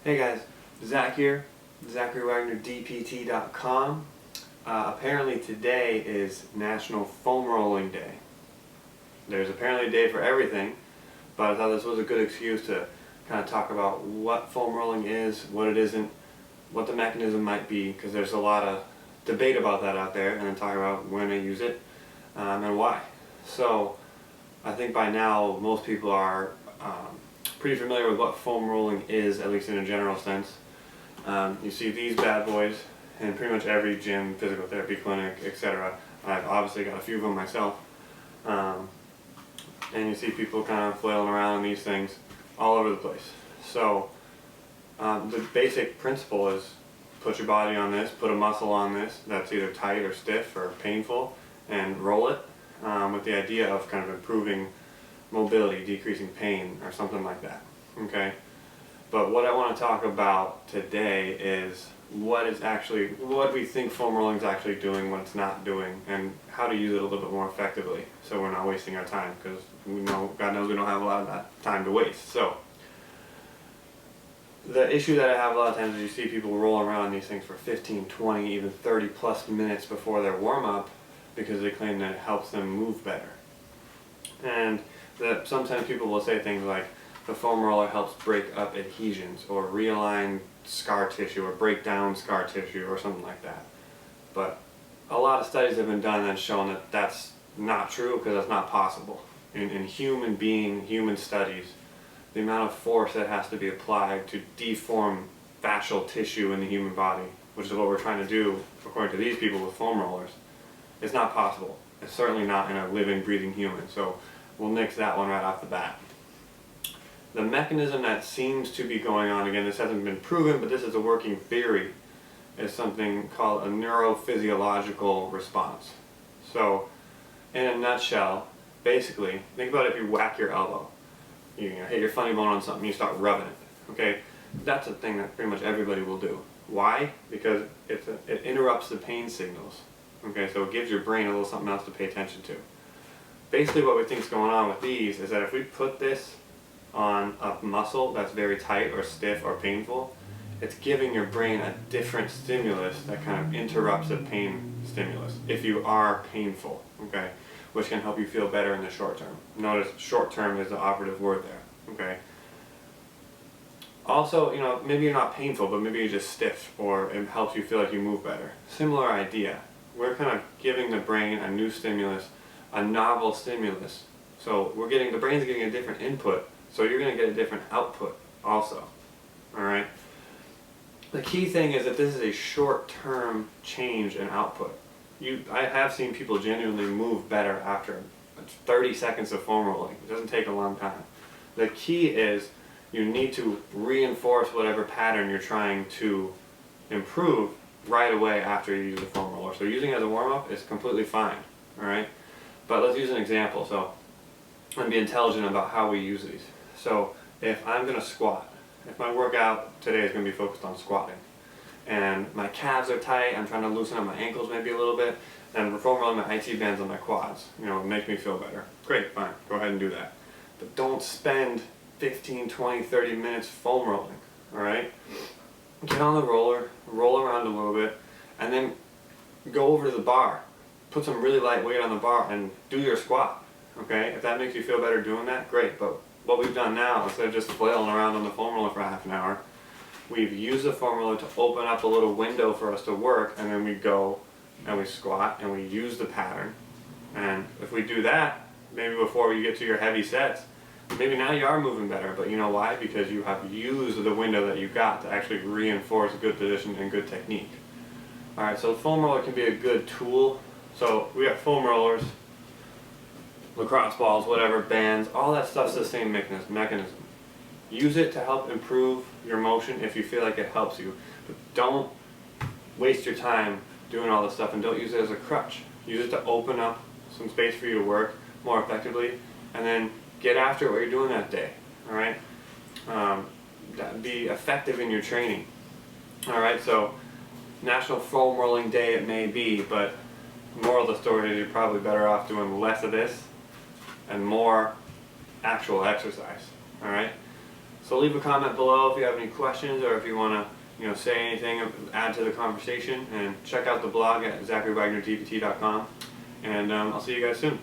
Hey guys, Zach here, ZacharyWagnerDPT.com. Apparently today is National Foam Rolling Day. There's apparently a day for everything, but I thought this was a good excuse to kind of talk about what foam rolling is, what it isn't, what the mechanism might be, because there's a lot of debate about that out there, and then talk about when to use it and why. So I think by now most people are pretty familiar with what foam rolling is, at least in a general sense. You see these bad boys in pretty much every gym, physical therapy clinic, etc. I've obviously got a few of them myself. And you see people kind of flailing around in these things all over the place. So the basic principle is put your body on this, put a muscle on this that's either tight or stiff or painful, and roll it with the idea of kind of improving mobility, decreasing pain, or something like that. Okay? But what I want to talk about today is what we think foam rolling is actually doing, what it's not doing, and how to use it a little bit more effectively so we're not wasting our time, because we know, God knows we don't have a lot of that time to waste. So the issue that I have a lot of times is you see people rolling around these things for 15, 20, even 30 plus minutes before their warm-up because they claim that it helps them move better. And that sometimes people will say things like the foam roller helps break up adhesions or realign scar tissue or break down scar tissue or something like that. But a lot of studies have been done that have shown that that's not true, because that's not possible. In human studies, the amount of force that has to be applied to deform fascial tissue in the human body, which is what we're trying to do according to these people with foam rollers, is not possible. It's certainly not in a living, breathing human. So we'll nix that one right off the bat. The mechanism that seems to be going on, again, this hasn't been proven, but this is a working theory, is something called a neurophysiological response. So, in a nutshell, basically, think about if you whack your elbow. You hit your funny bone on something, you start rubbing it. Okay, that's a thing that pretty much everybody will do. Why? Because it interrupts the pain signals. Okay, so it gives your brain a little something else to pay attention to. Basically what we think is going on with these is that if we put this on a muscle that's very tight or stiff or painful, it's giving your brain a different stimulus that kind of interrupts the pain stimulus if you are painful, okay, which can help you feel better in the short term. Notice short term is the operative word there, okay. Also, maybe you're not painful, but maybe you're just stiff, or it helps you feel like you move better. Similar idea. We're kind of giving the brain a new stimulus, a novel stimulus. So the brain's getting a different input, so you're going to get a different output also. Alright? The key thing is that this is a short-term change in output. I have seen people genuinely move better after 30 seconds of foam rolling. It doesn't take a long time. The key is you need to reinforce whatever pattern you're trying to improve right away after you use the foam roller. So using it as a warm-up is completely fine. Alright? But let's use an example. So I'm going to be intelligent about how we use these. So if I'm going to squat, if my workout today is going to be focused on squatting, and my calves are tight, I'm trying to loosen up my ankles maybe a little bit, and foam rolling my IT bands on my quads, it makes me feel better. Great, fine, go ahead and do that. But don't spend 15, 20, 30 minutes foam rolling, alright? Get on the roller, roll around a little bit, and then go over to the bar. Put some really light weight on the bar and do your squat, okay? If that makes you feel better doing that, great. But what we've done now, instead of just flailing around on the foam roller for half an hour, we've used the foam roller to open up a little window for us to work, and then we go and we squat and we use the pattern. And if we do that, maybe before you get to your heavy sets, maybe now you are moving better, but you know why? Because you have used the window that you got to actually reinforce good position and good technique. Alright, so the foam roller can be a good tool. So we got foam rollers, lacrosse balls, whatever, bands, all that stuff's the same mechanism. Use it to help improve your motion if you feel like it helps you. But don't waste your time doing all this stuff, and don't use it as a crutch. Use it to open up some space for you to work more effectively, and then get after what you're doing that day. Alright? Be effective in your training. Alright, so National Foam Rolling Day it may be, but moral of the story is you're probably better off doing less of this and more actual exercise. Alright? So leave a comment below if you have any questions or if you want to say anything, add to the conversation, and check out the blog at ZacharyWagnerDVT.com. And I'll see you guys soon.